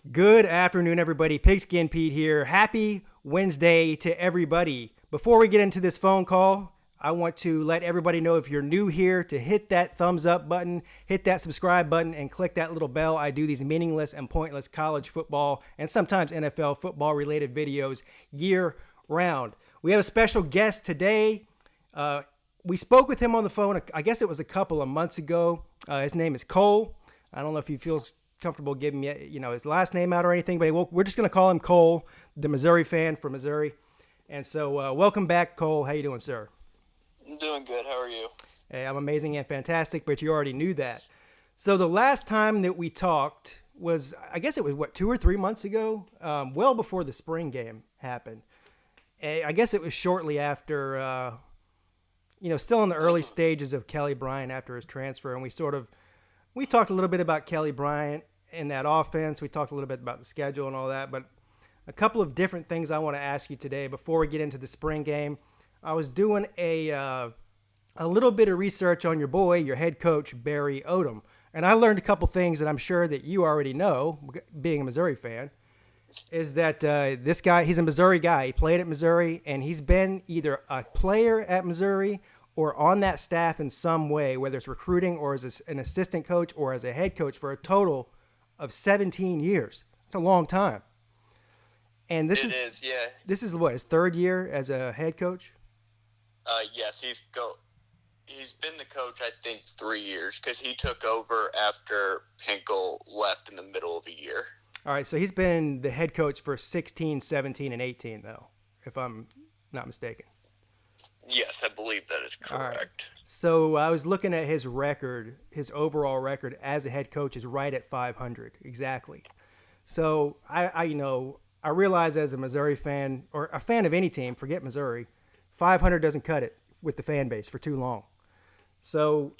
Good afternoon, everybody. Pigskin Pete here. Happy Wednesday to everybody. Before we get into this phone call, I want to let everybody know if you're new here to hit that thumbs up button, hit that subscribe button, and click that little bell. I do these meaningless and pointless college football and sometimes NFL football related videos year round. We have a special guest today. We spoke with him on the phone, I guess it was a couple of months ago. His name is Cole. I don't know if he feels comfortable giving me, his last name out or anything, but we're just going to call him Cole, the Missouri fan from Missouri. And so welcome back, Cole. How you doing, sir? I'm doing good. How are you? Hey, I'm amazing and fantastic, but you already knew that. So the last time that we talked was, I guess it was, 2 or 3 months ago? Well before the spring game happened. I guess it was shortly after, still in the early stages of Kelly Bryant after his transfer. And we talked a little bit about Kelly Bryant in that offense. We talked a little bit about the schedule and all that, but a couple of different things I want to ask you today before we get into the spring game. I was doing a little bit of research on your boy, your head coach, Barry Odom, and I learned a couple things that I'm sure that you already know, being a Missouri fan, is that this guy, he's a Missouri guy. He played at Missouri, and he's been either a player at Missouri or on that staff in some way, whether it's recruiting or as an assistant coach or as a head coach for a total of 17 years. It's a long time. And this is what, his third year as a head coach? Yes, he's been the coach, I think, 3 years because he took over after Pinkel left in the middle of a year. All right, so he's been the head coach for 16, 17, and 18, though, if I'm not mistaken. Yes, I believe that is correct. Right. So I was looking at his record, his overall record as a head coach is right at 500, exactly. So I realize as a Missouri fan, or a fan of any team, forget Missouri, 500 doesn't cut it with the fan base for too long. So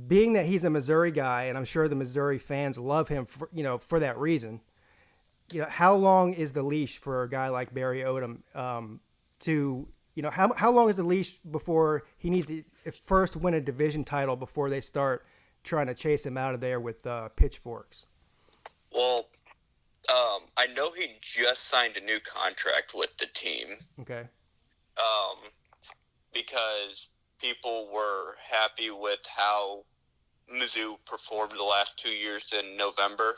being that he's a Missouri guy, and I'm sure the Missouri fans love him for that reason, how long is the leash for a guy like Barry Odom how long is the leash before he needs to first win a division title before they start trying to chase him out of there with pitchforks? Well, I know he just signed a new contract with the team. Okay. Because people were happy with how Mizzou performed the last 2 years in November,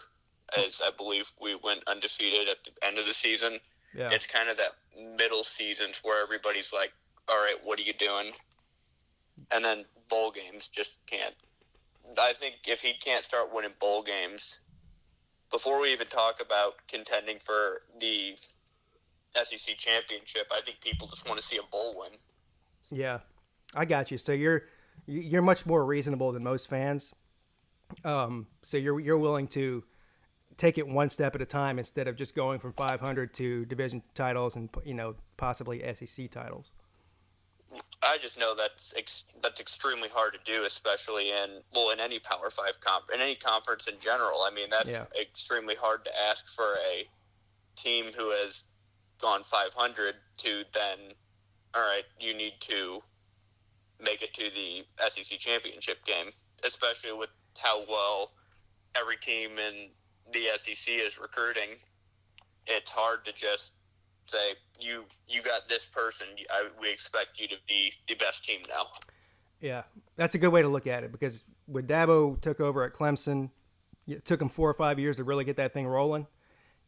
as I believe we went undefeated at the end of the season. Yeah. It's kind of that middle seasons where everybody's like, all right, what are you doing? And then bowl games just can't. I think if he can't start winning bowl games, before we even talk about contending for the SEC championship, I think people just want to see a bowl win. Yeah, I got you. So you're much more reasonable than most fans. So you're willing to take it one step at a time instead of just going from 500 to division titles and possibly SEC titles. I just know that's extremely hard to do, especially in any Power 5 in any conference in general. I mean, that's extremely hard to ask for a team who has gone 500 to then, all right, you need to make it to the SEC championship game, especially with how well every team in the SEC is recruiting. It's hard to just say, you got this person, we expect you to be the best team now. Yeah, that's a good way to look at it, because when Dabo took over at Clemson, it took him 4 or 5 years to really get that thing rolling.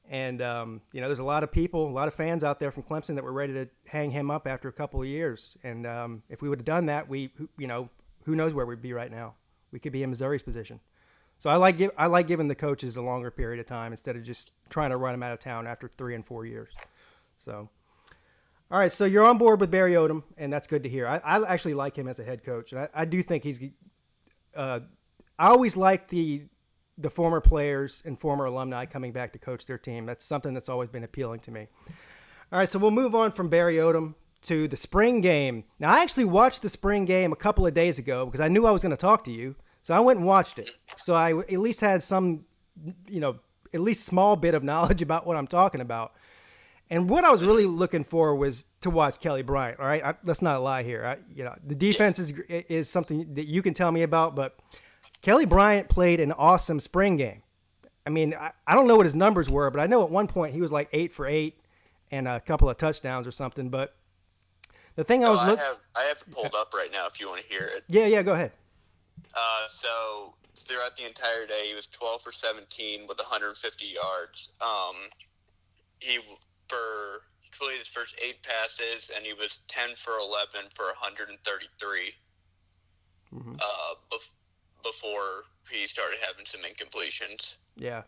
And, there's a lot of people, a lot of fans out there from Clemson that were ready to hang him up after a couple of years. And if we would have done that, who knows where we'd be right now. We could be in Missouri's position. So I like giving the coaches a longer period of time instead of just trying to run them out of town after 3 and 4 years. So, all right, so you're on board with Barry Odom, and that's good to hear. I actually like him as a head coach, and I do think he's I always like the former players and former alumni coming back to coach their team. That's something that's always been appealing to me. All right, so we'll move on from Barry Odom to the spring game. Now, I actually watched the spring game a couple of days ago because I knew I was going to talk to you. So I went and watched it. So I at least had some, at least small bit of knowledge about what I'm talking about. And what I was really looking for was to watch Kelly Bryant. All right, let's not lie here. The defense is something that you can tell me about, but Kelly Bryant played an awesome spring game. I mean, I don't know what his numbers were, but I know at one point he was like 8 for 8 and a couple of touchdowns or something. But the thing I have it pulled up right now if you want to hear it. Yeah, go ahead. So throughout the entire day, he was 12 for 17 with 150 yards. He completed his first 8 passes, and he was 10 for 11 for 133 before he started having some incompletions. Yeah.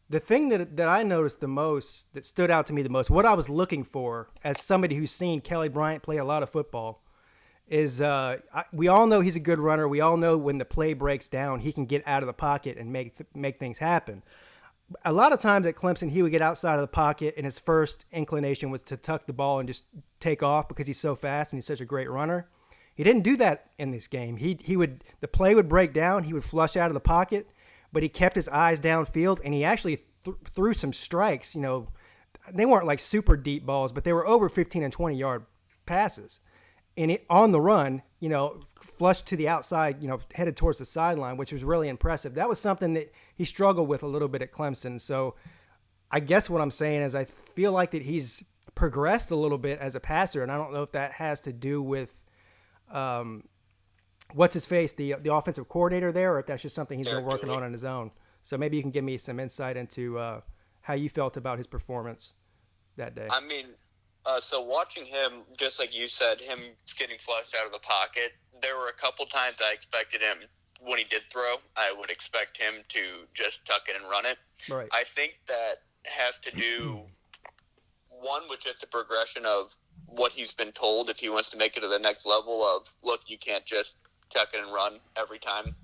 The thing that I noticed the most, that stood out to me the most, what I was looking for as somebody who's seen Kelly Bryant play a lot of football, is we all know he's a good runner. We all know when the play breaks down, he can get out of the pocket and make things happen. A lot of times at Clemson, he would get outside of the pocket, and his first inclination was to tuck the ball and just take off because he's so fast and he's such a great runner. He didn't do that in this game. The play would break down, he would flush out of the pocket, but he kept his eyes downfield, and he actually threw some strikes. You know, they weren't like super deep balls, but they were over 15 and 20 yard passes. And on the run, you know, flushed to the outside, you know, headed towards the sideline, which was really impressive. That was something that he struggled with a little bit at Clemson. So I guess what I'm saying is I feel like that he's progressed a little bit as a passer, and I don't know if that has to do with what's his face, the offensive coordinator there, or if that's just something he's been working on his own. So maybe you can give me some insight into how you felt about his performance that day. I mean, so watching him, just like you said, him getting flushed out of the pocket, there were a couple times I expected him, when he did throw, I would expect him to just tuck it and run it. Right. I think that has to do, one, with just the progression of what he's been told if he wants to make it to the next level of, look, you can't just tuck it and run every time.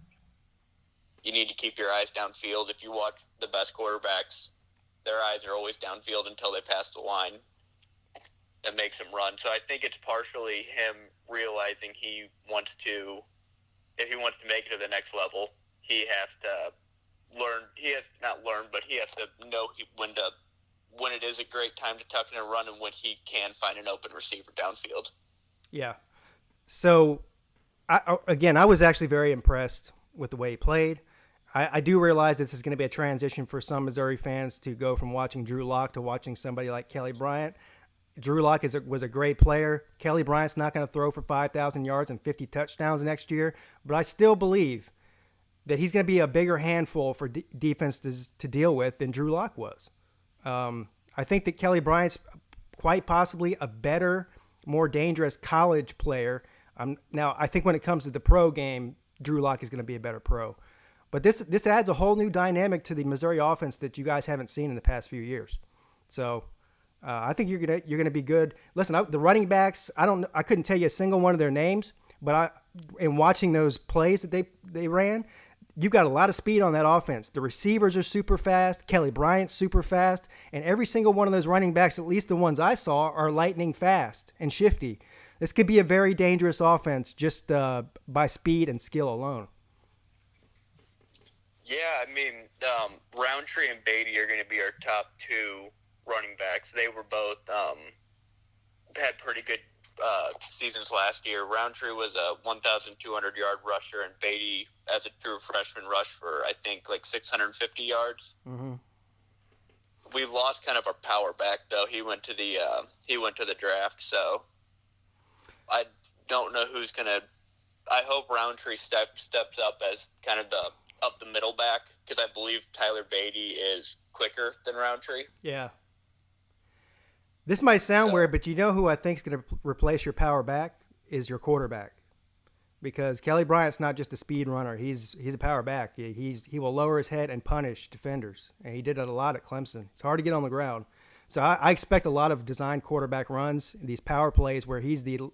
You need to keep your eyes downfield. If you watch the best quarterbacks, their eyes are always downfield until they pass the line. That makes him run. So I think it's partially him realizing if he wants to make it to the next level, he has to learn. He has to know when it is a great time to tuck in and run, and when he can find an open receiver downfield. Yeah. So, I was actually very impressed with the way he played. I do realize this is going to be a transition for some Missouri fans to go from watching Drew Lock to watching somebody like Kelly Bryant. Drew Lock was a great player. Kelly Bryant's not going to throw for 5,000 yards and 50 touchdowns next year, but I still believe that he's going to be a bigger handful for defenses to deal with than Drew Lock was. I think that Kelly Bryant's quite possibly a better, more dangerous college player. Now, I think when it comes to the pro game, Drew Lock is going to be a better pro. But this adds a whole new dynamic to the Missouri offense that you guys haven't seen in the past few years. So I think you're gonna be good. Listen, the running backs, I couldn't tell you a single one of their names, but in watching those plays that they ran, you've got a lot of speed on that offense. The receivers are super fast. Kelly Bryant's super fast, and every single one of those running backs, at least the ones I saw, are lightning fast and shifty. This could be a very dangerous offense just by speed and skill alone. Yeah, I mean, Roundtree and Peete are going to be our top two running backs. They were both had pretty good seasons last year. Roundtree was a 1,200-yard rusher, and Peete, as a true freshman, rushed for, I think, like 650 yards. Mm-hmm. We've lost kind of our power back, though. He went to the draft, so I don't know who's going to – I hope Roundtree steps up as kind of the up the middle back, because I believe Tyler Peete is quicker than Roundtree. Yeah. This might sound weird, but you know who I think is going to replace your power back is your quarterback, because Kelly Bryant's not just a speed runner. He's a power back. He will lower his head and punish defenders, and he did it a lot at Clemson. It's hard to get on the ground. So I expect a lot of designed quarterback runs, these power plays where he's the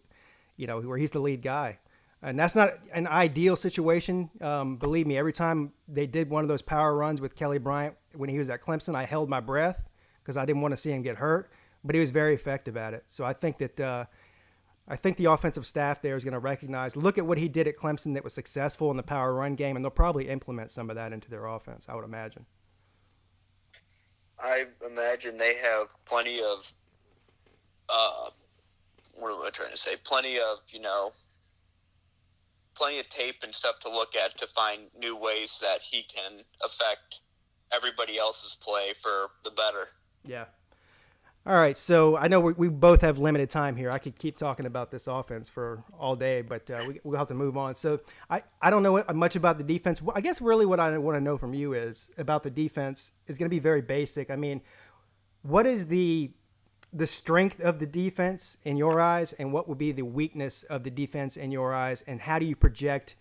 lead guy. And that's not an ideal situation. Believe me, every time they did one of those power runs with Kelly Bryant when he was at Clemson, I held my breath because I didn't want to see him get hurt. But he was very effective at it. So I think that the offensive staff there is going to look at what he did at Clemson that was successful in the power run game, and they'll probably implement some of that into their offense, I would imagine. I imagine they have plenty of what am I trying to say? Plenty of, plenty of tape and stuff to look at to find new ways that he can affect everybody else's play for the better. Yeah. All right, so I know we both have limited time here. I could keep talking about this offense for all day, but we'll have to move on. So I don't know much about the defense. I guess really what I want to know from you is about the defense is going to be very basic. I mean, what is the strength of the defense in your eyes, and what would be the weakness of the defense in your eyes, and how do you project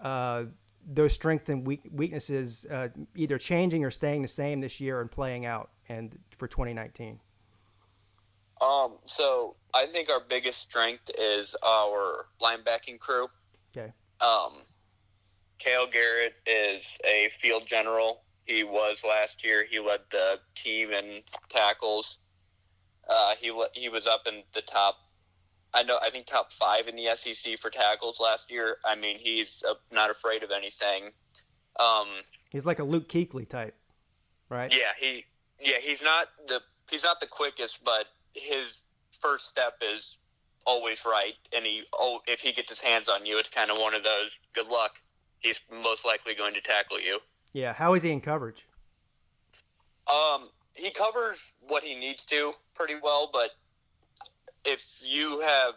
those strengths and weaknesses either changing or staying the same this year and playing out and for 2019? So I think our biggest strength is our linebacking crew. Okay. Cale Garrett is a field general. He was last year. He led the team in tackles. He was up in the top. I think top 5 in the SEC for tackles last year. I mean, he's not afraid of anything. He's like a Luke Kuechly type, right? Yeah. He's not the quickest, but his first step is always right, and if he gets his hands on you, it's kind of one of those, good luck. He's most likely going to tackle you. Yeah, how is he in coverage? He covers what he needs to pretty well, but if you have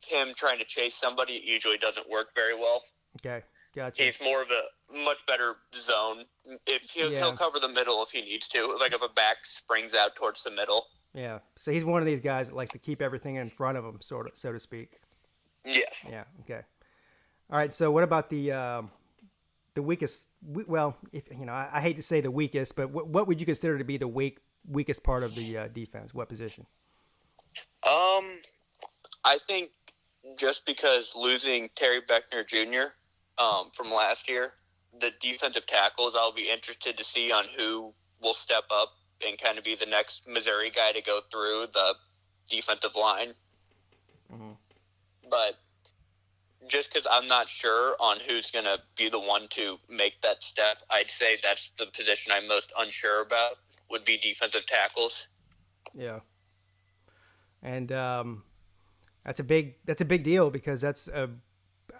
him trying to chase somebody, it usually doesn't work very well. Okay, gotcha. He's more of a much better zone. He'll cover the middle if he needs to, like if a back springs out towards the middle. Yeah, so he's one of these guys that likes to keep everything in front of him, sort of, so to speak. Yes. Yeah. Okay. All right. So, what about the weakest? Well, if I hate to say the weakest, but what would you consider to be the weakest part of the defense? What position? I think just because losing Terry Beckner Jr. From last year, the defensive tackles, I'll be interested to see on who will step up and kind of be the next Missouri guy to go through the defensive line. Mm-hmm. But just because I'm not sure on who's going to be the one to make that step, I'd say that's the position I'm most unsure about, would be defensive tackles. Yeah. And that's a big deal because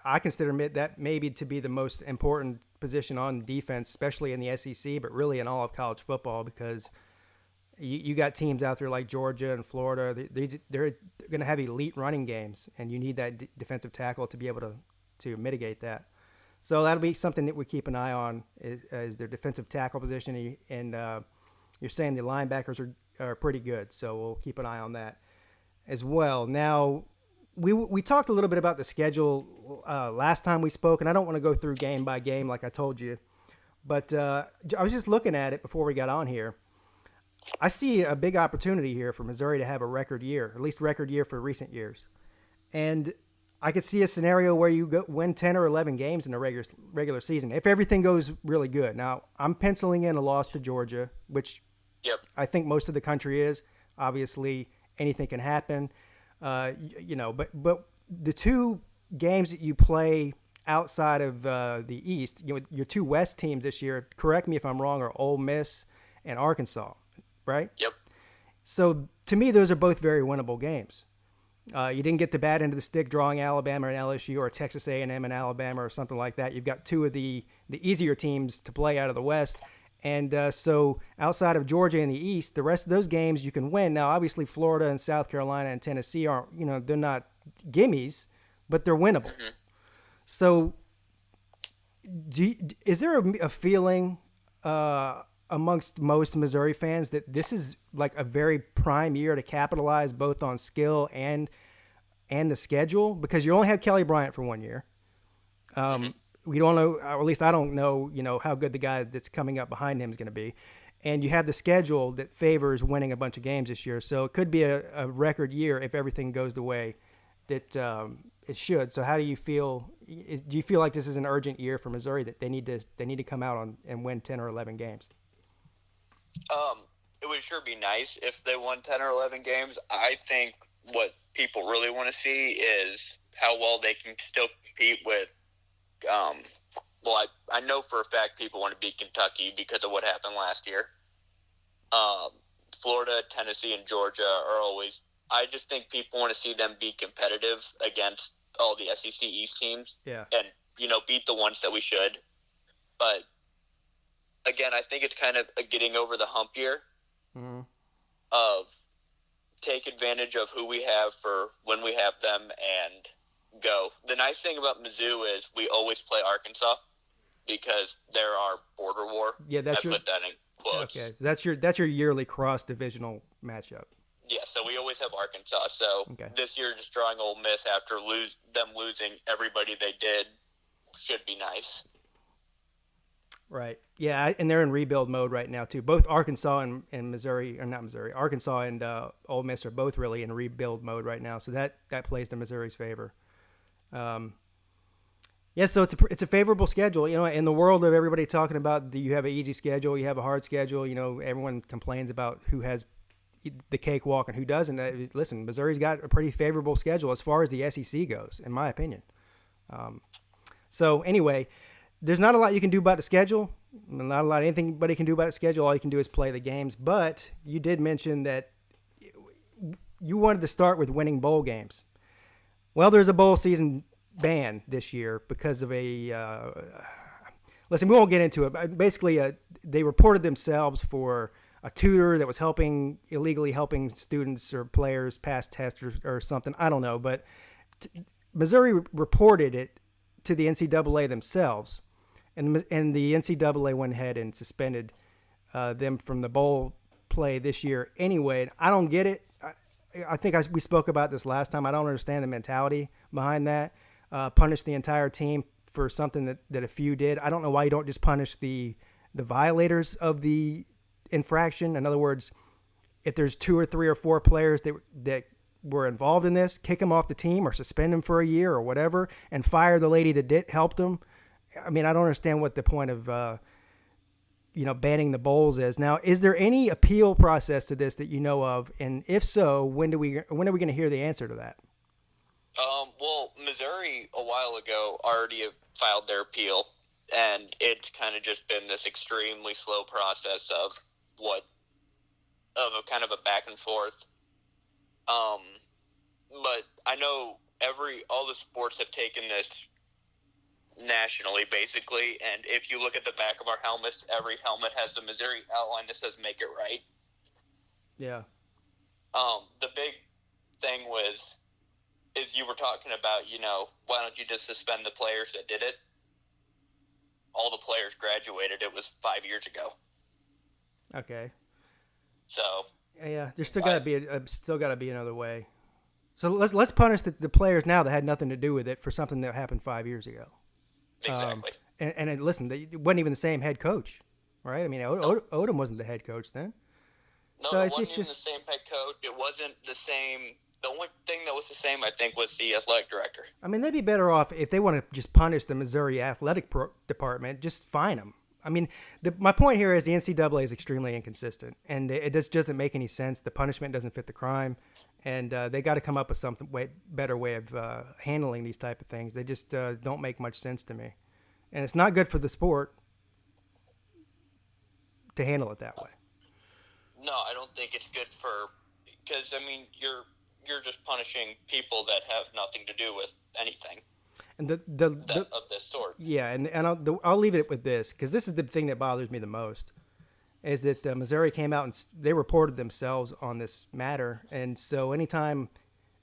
I consider that maybe to be the most important position on defense, especially in the SEC, but really in all of college football, because you got teams out there like Georgia and Florida. They're going to have elite running games, and you need that defensive tackle to be able to mitigate that. So that'll be something that we keep an eye on is their defensive tackle position. And you're saying the linebackers are pretty good, so we'll keep an eye on that as well. Now, we talked a little bit about the schedule last time we spoke, and I don't want to go through game by game like I told you, but I was just looking at it before we got on here. I see a big opportunity here for Missouri to have a record year, at least record year for recent years. And I could see a scenario where you win 10 or 11 games in a regular season, if everything goes really good. Now, I'm penciling in a loss to Georgia, which I think most of the country is. Obviously, anything can happen. But the two games that you play outside of the East, your two West teams this year, correct me if I'm wrong, are Ole Miss and Arkansas. Right? Yep. So, to me, those are both very winnable games. You didn't get the bad end of the stick drawing Alabama and LSU or Texas A&M and Alabama or something like that. You've got two of the easier teams to play out of the West. And so, outside of Georgia in the East, the rest of those games you can win. Now, obviously, Florida and South Carolina and Tennessee aren't, they're not gimmies, but they're winnable. Mm-hmm. So, is there a feeling amongst most Missouri fans that this is like a very prime year to capitalize both on skill and the schedule? Because you only have Kelly Bryant for 1 year. We don't know, or at least I don't know, how good the guy that's coming up behind him is going to be. And you have the schedule that favors winning a bunch of games this year. So it could be a record year if everything goes the way that it should. So how do you feel? Do you feel like this is an urgent year for Missouri, that they need to come out and win 10 or 11 games? It would sure be nice if they won 10 or 11 games. I think what people really want to see is how well they can still compete with. I know for a fact people want to beat Kentucky because of what happened last year. Florida, Tennessee, and Georgia are always. I just think people want to see them be competitive against all the SEC East teams. Yeah. And, beat the ones that we should. But, again, I think it's kind of a getting over the hump year of take advantage of who we have for when we have them and go. The nice thing about Mizzou is we always play Arkansas because they're our border war. Yeah, put that in quotes. Okay, so that's your yearly cross-divisional matchup. Yeah, so we always have Arkansas. So This year, just drawing Ole Miss after them losing everybody they did should be nice. Right. Yeah, and they're in rebuild mode right now too. Both Arkansas and Missouri, or not Missouri, Arkansas and Ole Miss are both really in rebuild mode right now. So that plays to Missouri's favor. Yeah, so it's a favorable schedule. In the world of everybody talking about you have an easy schedule, you have a hard schedule. Everyone complains about who has the cakewalk and who doesn't. Listen, Missouri's got a pretty favorable schedule as far as the SEC goes, in my opinion. So anyway, there's not a lot you can do about the schedule. Not a lot anybody can do about the schedule. All you can do is play the games. But you did mention that you wanted to start with winning bowl games. Well, there's a bowl season ban this year because of listen, we won't get into it. But basically, they reported themselves for a tutor that was illegally helping students or players pass tests or something. I don't know. But Missouri reported it to the NCAA themselves, and the NCAA went ahead and suspended them from the bowl play this year anyway. I don't get it. I think we spoke about this last time. I don't understand the mentality behind that. Punish the entire team for something that a few did. I don't know why you don't just punish the violators of the infraction. In other words, if there's 2 or 3 or 4 players that were involved in this, kick them off the team or suspend them for a year or whatever, and fire the lady that helped them. I mean, I don't understand what the point of banning the bowls is. Now, is there any appeal process to this that you know of? And if so, when are we going to hear the answer to that? Well, Missouri a while ago already filed their appeal, and it's kind of just been this extremely slow process of a kind of a back and forth. But I know all the sports have taken this nationally, basically, and if you look at the back of our helmets, every helmet has the Missouri outline that says "Make it right." Yeah. The big thing is you were talking about, why don't you just suspend the players that did it? All the players graduated. It was 5 years ago. Okay. So. Yeah, there's still got to be another way. So let's punish the players now that had nothing to do with it for something that happened 5 years ago. Exactly. And listen, it wasn't even the same head coach, right? I mean, Odom wasn't the head coach then. No, so it wasn't even the same head coach. It wasn't the same. The only thing that was the same, I think, was the athletic director. I mean, they'd be better off if they want to just punish the Missouri athletic department, just fine them. I mean, my point here is the NCAA is extremely inconsistent, and it just doesn't make any sense. The punishment doesn't fit the crime, and they got to come up with some better way of handling these type of things. They just don't make much sense to me, and it's not good for the sport to handle it that way. No, I don't think it's good because I mean you're just punishing people that have nothing to do with anything. And of this sort. Yeah, and I'll leave it with this, because this is the thing that bothers me the most, is that Missouri came out and they reported themselves on this matter. And so anytime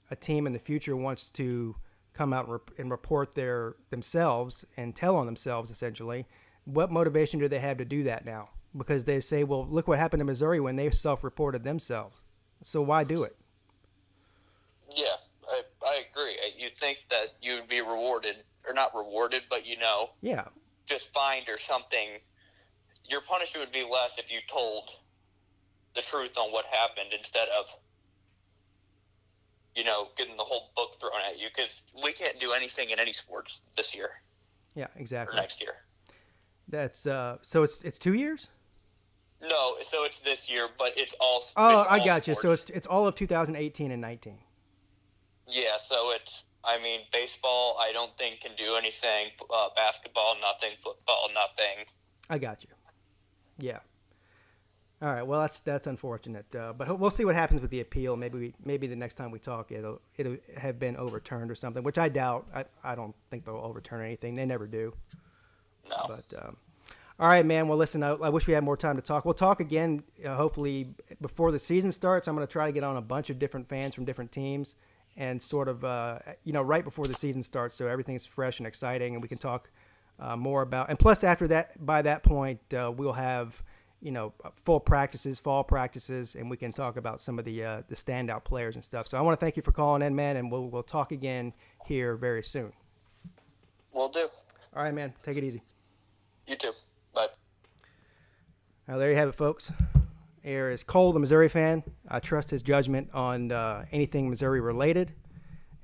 a team in the future wants to come out and report themselves and tell on themselves, essentially, what motivation do they have to do that now? Because they say, well, look what happened to Missouri when they self-reported themselves. So why do it? Yeah. I agree. You'd think that you would be rewarded, or not rewarded, but yeah, just fined or something. Your punishment would be less if you told the truth on what happened instead of, getting the whole book thrown at you, because we can't do anything in any sports this year. Yeah, exactly. Or next year. That's so it's 2 years? No, so it's this year, but it's all. Oh, I got you. So it's all of 2018 and 19. Yeah, so baseball, I don't think can do anything. Basketball, nothing. Football, nothing. I got you. Yeah. All right. Well, that's unfortunate, but we'll see what happens with the appeal. Maybe the next time we talk, it'll have been overturned or something, which I doubt. I don't think they'll overturn anything. They never do. No. But all right, man. Well, listen. I wish we had more time to talk. We'll talk again, hopefully before the season starts. I'm going to try to get on a bunch of different fans from different teams, and sort of right before the season starts, so everything's fresh and exciting, and we can talk more about. And plus, after that, by that point, we'll have full practices, fall practices, and we can talk about some of the standout players and stuff. So I want to thank you for calling in, man, and we'll talk again here very soon. Will do. All right, man. Take it easy. You too. Bye. Now, there you have it, folks. Here is Cole, the Missouri fan. I trust his judgment on anything Missouri related,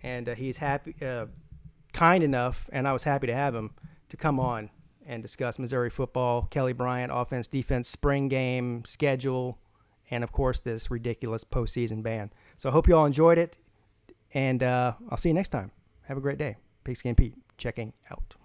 and he's kind enough, and I was happy to have him to come on and discuss Missouri football, Kelly Bryant, offense, defense, spring game, schedule, and, of course, this ridiculous postseason ban. So I hope you all enjoyed it, and I'll see you next time. Have a great day. Pigskin Pete checking out.